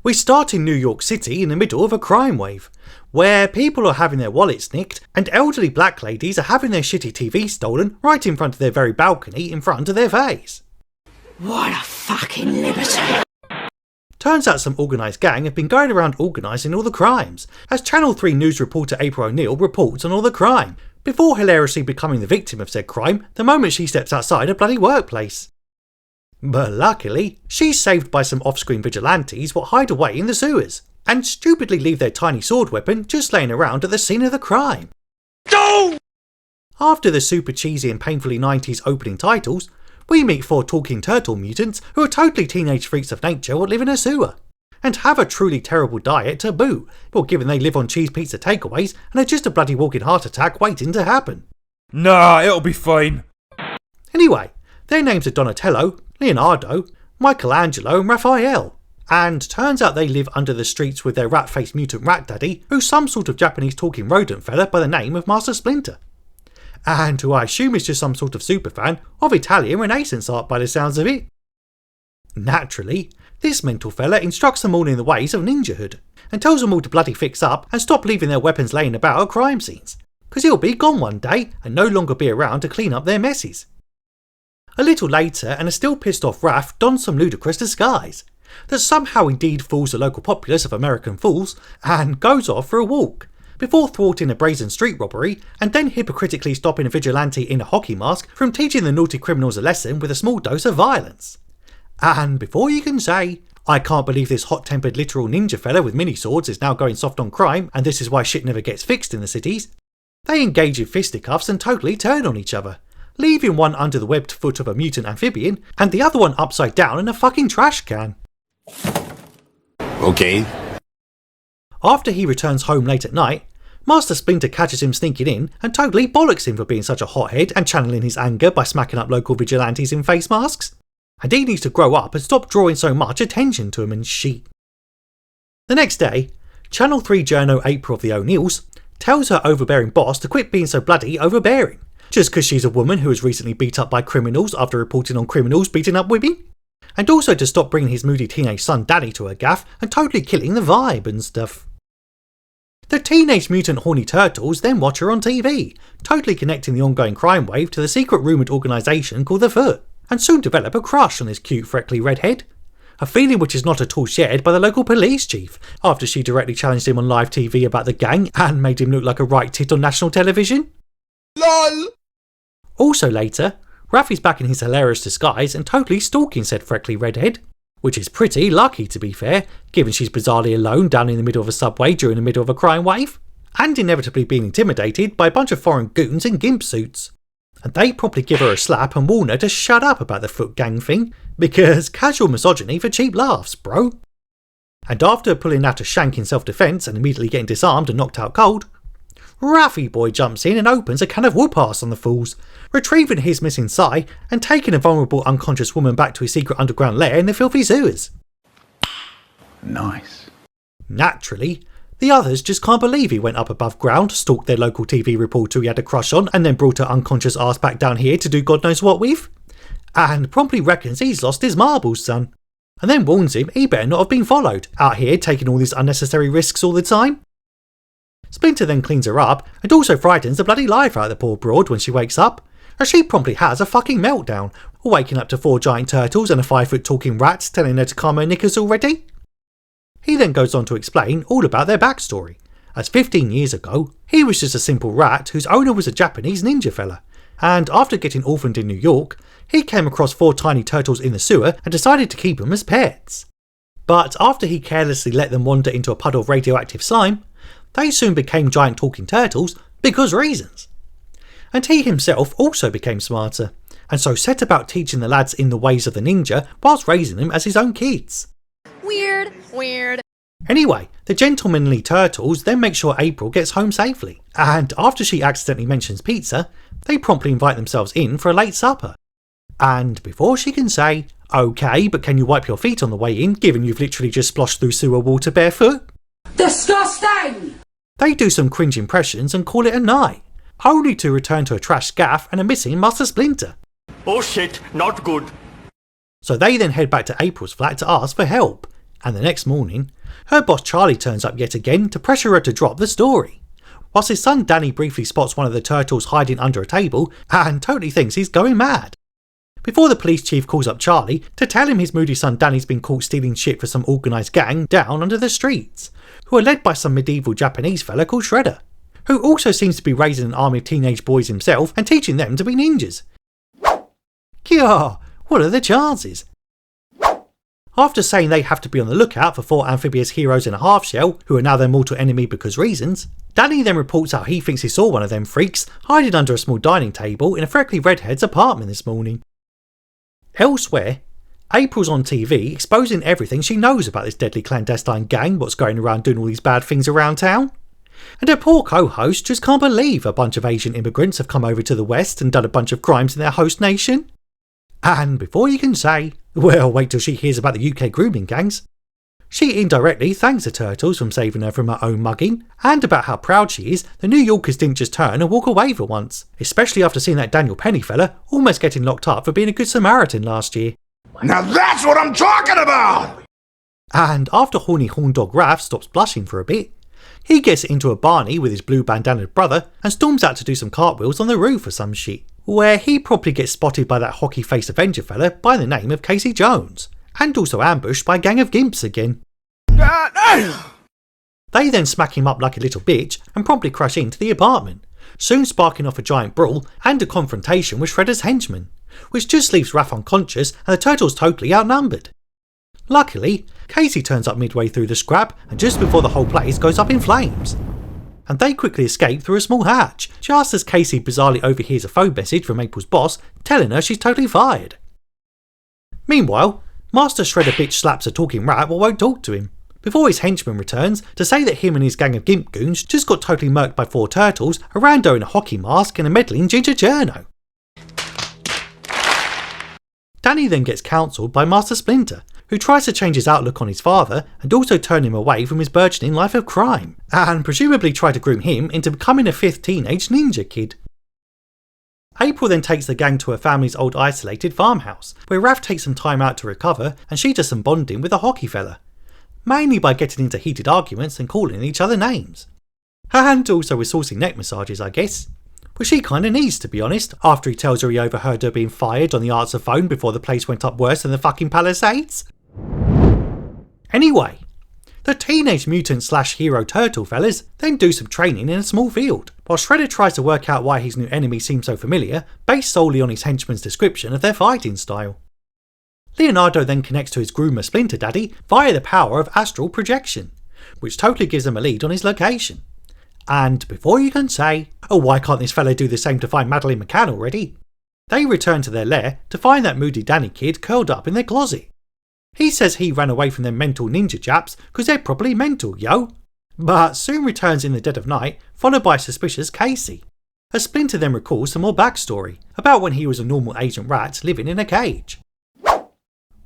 We start in New York City in the middle of a crime wave, where people are having their wallets nicked and elderly black ladies are having their shitty TV stolen right in front of their very balcony in front of their face. What a fucking liberty! Turns out some organised gang have been going around organising all the crimes, as Channel 3 news reporter April O'Neil reports on all the crime, before hilariously becoming the victim of said crime the moment she steps outside a bloody workplace. But luckily, she's saved by some off-screen vigilantes what hide away in the sewers, and stupidly leave their tiny sword weapon just laying around at the scene of the crime. No! After the super cheesy and painfully 90s opening titles, we meet 4 talking turtle mutants who are totally teenage freaks of nature what live in a sewer, and have a truly terrible diet to boot, well given they live on cheese pizza takeaways and are just a bloody walking heart attack waiting to happen. Nah, it'll be fine. Anyway, their names are Donatello, Leonardo, Michelangelo and Raphael, and turns out they live under the streets with their rat-faced mutant rat daddy, who's some sort of Japanese talking rodent fella by the name of Master Splinter, and who I assume is just some sort of superfan of Italian Renaissance art by the sounds of it. Naturally, this mental fella instructs them all in the ways of ninjahood, and tells them all to bloody fix up and stop leaving their weapons laying about at crime scenes, because he'll be gone one day and no longer be around to clean up their messes. A little later, and a still pissed off Raph dons some ludicrous disguise that somehow indeed fools the local populace of American fools and goes off for a walk, before thwarting a brazen street robbery and then hypocritically stopping a vigilante in a hockey mask from teaching the naughty criminals a lesson with a small dose of violence. And before you can say, I can't believe this hot-tempered literal ninja fella with mini swords is now going soft on crime and this is why shit never gets fixed in the cities, they engage in fisticuffs and totally turn on each other, leaving one under the webbed foot of a mutant amphibian and the other one upside down in a fucking trash can. Okay. After he returns home late at night, Master Splinter catches him sneaking in and totally bollocks him for being such a hothead and channeling his anger by smacking up local vigilantes in face masks. And he needs to grow up and stop drawing so much attention to him and shit. The next day, Channel 3 journo April of the O'Neills tells her overbearing boss to quit being so bloody overbearing, just because she's a woman who was recently beat up by criminals after reporting on criminals beating up women, and also to stop bringing his moody teenage son Danny to her gaff and totally killing the vibe and stuff. The Teenage Mutant Horny Turtles then watch her on TV, totally connecting the ongoing crime wave to the secret rumoured organisation called The Foot, and soon develop a crush on this cute freckly redhead, a feeling which is not at all shared by the local police chief, after she directly challenged him on live TV about the gang and made him look like a right tit on national television. LOL! Also later, Raph is back in his hilarious disguise and totally stalking said freckly redhead, which is pretty lucky to be fair, given she's bizarrely alone down in the middle of a subway during the middle of a crime wave, and inevitably being intimidated by a bunch of foreign goons in gimp suits. And they promptly give her a slap and warn her to shut up about the Foot Gang thing, because casual misogyny for cheap laughs, bro. And after pulling out a shank in self-defence and immediately getting disarmed and knocked out cold, Raffy Boy jumps in and opens a can of whoop-ass on the fools, retrieving his missing sigh and taking a vulnerable unconscious woman back to his secret underground lair in the filthy sewers. Nice. Naturally, the others just can't believe he went up above ground, stalked their local TV reporter he had a crush on, and then brought her unconscious ass back down here to do God knows what with, and promptly reckons he's lost his marbles, son, and then warns him he better not have been followed, out here taking all these unnecessary risks all the time. Splinter then cleans her up and also frightens the bloody life out of the poor broad when she wakes up, as she promptly has a fucking meltdown, waking up to 4 giant turtles and a 5-foot talking rat telling her to calm her knickers already. He then goes on to explain all about their backstory, as 15 years ago he was just a simple rat whose owner was a Japanese ninja fella, and after getting orphaned in New York, he came across 4 tiny turtles in the sewer and decided to keep them as pets. But after he carelessly let them wander into a puddle of radioactive slime, they soon became giant talking turtles because reasons. And he himself also became smarter, and so set about teaching the lads in the ways of the ninja whilst raising them as his own kids. Weird. Anyway, the gentlemanly turtles then make sure April gets home safely, and after she accidentally mentions pizza, they promptly invite themselves in for a late supper. And before she can say, okay, but can you wipe your feet on the way in, given you've literally just splashed through sewer water barefoot? Disgusting! They do some cringe impressions and call it a night, only to return to a trash gaff and a missing Master Splinter. Oh shit, not good. So they then head back to April's flat to ask for help, And the next morning, her boss Charlie turns up yet again to pressure her to drop the story, whilst his son Danny briefly spots one of the turtles hiding under a table and totally thinks he's going mad. Before the police chief calls up Charlie to tell him his moody son Danny's been caught stealing shit for some organised gang down under the streets, who are led by some medieval Japanese fella called Shredder, who also seems to be raising an army of teenage boys himself and teaching them to be ninjas. Kya, what are the chances? After saying they have to be on the lookout for 4 amphibious heroes in a half shell, who are now their mortal enemy because reasons, Danny then reports how he thinks he saw one of them freaks hiding under a small dining table in a freckly redhead's apartment this morning. Elsewhere, April's on TV exposing everything she knows about this deadly clandestine gang what's going around doing all these bad things around town. And her poor co-host just can't believe a bunch of Asian immigrants have come over to the West and done a bunch of crimes in their host nation. And before you can say, well, wait till she hears about the UK grooming gangs, she indirectly thanks the Turtles for saving her from her own mugging, and about how proud she is the New Yorkers didn't just turn and walk away for once, especially after seeing that Daniel Penny fella almost getting locked up for being a good Samaritan last year. Now that's what I'm talking about! And after horny horn dog Raph stops blushing for a bit, he gets into a Barney with his blue bandanaed brother and storms out to do some cartwheels on the roof or some shit, where he probably gets spotted by that hockey-faced Avenger fella by the name of Casey Jones, and also ambushed by a gang of gimps again. They then smack him up like a little bitch and promptly crash into the apartment, soon sparking off a giant brawl and a confrontation with Shredder's henchmen, which just leaves Raph unconscious and the Turtles totally outnumbered. Luckily, Casey turns up midway through the scrap and just before the whole place goes up in flames, and they quickly escape through a small hatch, just as Casey bizarrely overhears a phone message from April's boss telling her she's totally fired. Meanwhile, Master Shredder bitch slaps a talking rat but won't talk to him, before his henchman returns to say that him and his gang of gimp goons just got totally murked by 4 turtles, a rando in a hockey mask and a meddling ginger journo. Danny then gets counselled by Master Splinter, who tries to change his outlook on his father and also turn him away from his burgeoning life of crime, and presumably try to groom him into becoming a 5th teenage ninja kid. April then takes the gang to her family's old isolated farmhouse, where Raph takes some time out to recover and she does some bonding with a hockey fella, mainly by getting into heated arguments and calling each other names. And also with saucy neck massages, I guess. Which she kinda needs, to be honest, after he tells her he overheard her being fired on the answer phone before the place went up worse than the fucking Palisades. Anyway, the Teenage Mutant / Hero Turtle fellas then do some training in a small field, while Shredder tries to work out why his new enemy seems so familiar, based solely on his henchman's description of their fighting style. Leonardo then connects to his groomer Splinter Daddy via the power of astral projection, which totally gives him a lead on his location. And before you can say, oh, why can't this fella do the same to find Madeleine McCann already, they return to their lair to find that moody Danny kid curled up in their closet. He says he ran away from them mental ninja chaps because they're probably mental, yo. But soon returns in the dead of night, followed by suspicious Casey. As Splinter then recalls some more backstory about when he was a normal Asian rat living in a cage.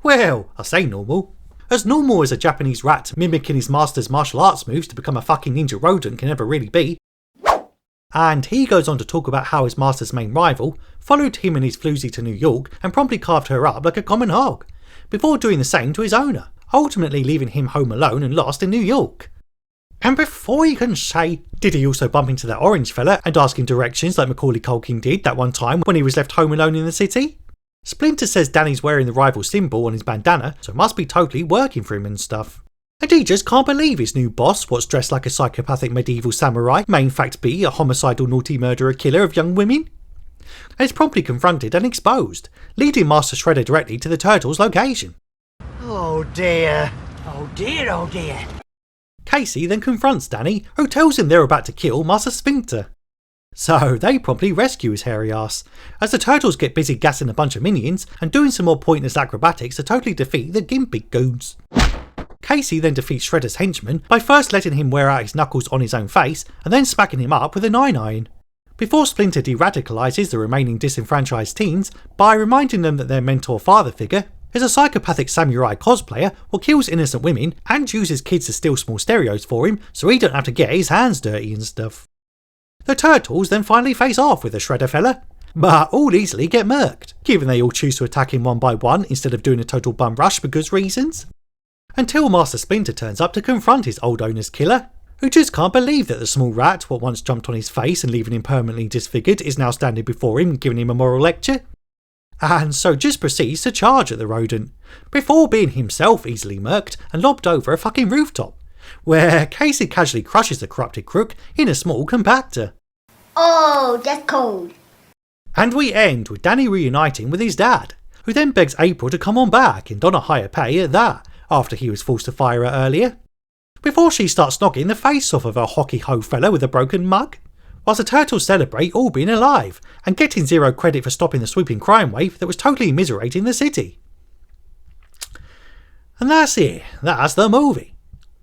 Well, I say normal. As normal as a Japanese rat mimicking his master's martial arts moves to become a fucking ninja rodent can ever really be. And he goes on to talk about how his master's main rival followed him and his floozy to New York and promptly carved her up like a common hog, before doing the same to his owner, ultimately leaving him home alone and lost in New York. And before you can say, did he also bump into that orange fella and ask him directions like Macaulay Culkin did that one time when he was left home alone in the city? Splinter says Danny's wearing the rival symbol on his bandana, so it must be totally working for him and stuff. And he just can't believe his new boss, what's dressed like a psychopathic medieval samurai, may in fact be a homicidal naughty murderer killer of young women. And is promptly confronted and exposed, leading Master Shredder directly to the Turtles' location. Oh dear. Oh dear, oh dear. Casey then confronts Danny, who tells him they're about to kill Master Splinter. So they promptly rescue his hairy ass, as the Turtles get busy gassing a bunch of minions and doing some more pointless acrobatics to totally defeat the gimpy goons. Casey then defeats Shredder's henchman by first letting him wear out his knuckles on his own face and then smacking him up with a 9-iron. Before Splinter de-radicalises the remaining disenfranchised teens by reminding them that their mentor father figure is a psychopathic samurai cosplayer who kills innocent women and uses kids to steal small stereos for him so he don't have to get his hands dirty and stuff. The Turtles then finally face off with the Shredder fella, but all easily get murked, given they all choose to attack him one by one instead of doing a total bum rush for good reasons. until Master Splinter turns up to confront his old owner's killer, who just can't believe that the small rat, what once jumped on his face and leaving him permanently disfigured, is now standing before him giving him a moral lecture. And so just proceeds to charge at the rodent, before being himself easily murked and lobbed over a fucking rooftop, where Casey casually crushes the corrupted crook in a small compactor. Oh, that's cold. And we end with Danny reuniting with his dad, who then begs April to come on back and on a higher pay at that, after he was forced to fire her earlier, before she starts knocking the face off of her hockey-ho fella with a broken mug, whilst the turtles celebrate all being alive and getting zero credit for stopping the sweeping crime wave that was totally immiserating the city. And that's it, that's the movie.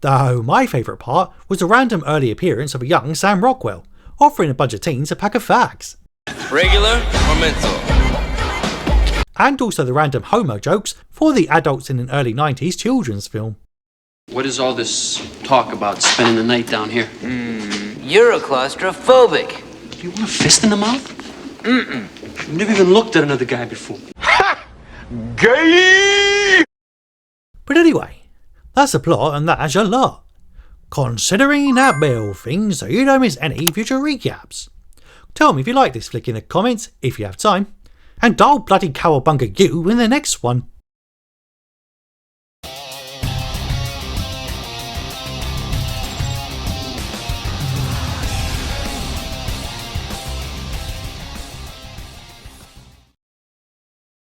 Though my favourite part was the random early appearance of a young Sam Rockwell, offering a bunch of teens a pack of fags. Regular or menthol? And also the random homo jokes for the adults in an early 90s children's film. What is all this talk about spending the night down here? You're a claustrophobic. You want a fist in the mouth? You've never even looked at another guy before. Gay! But anyway, that's the plot and that's your lot. Considering that bill thing so you don't miss any future recaps. Tell me if you like this flick in the comments if you have time. And I'll bloody Kowabunga'd you in the next one.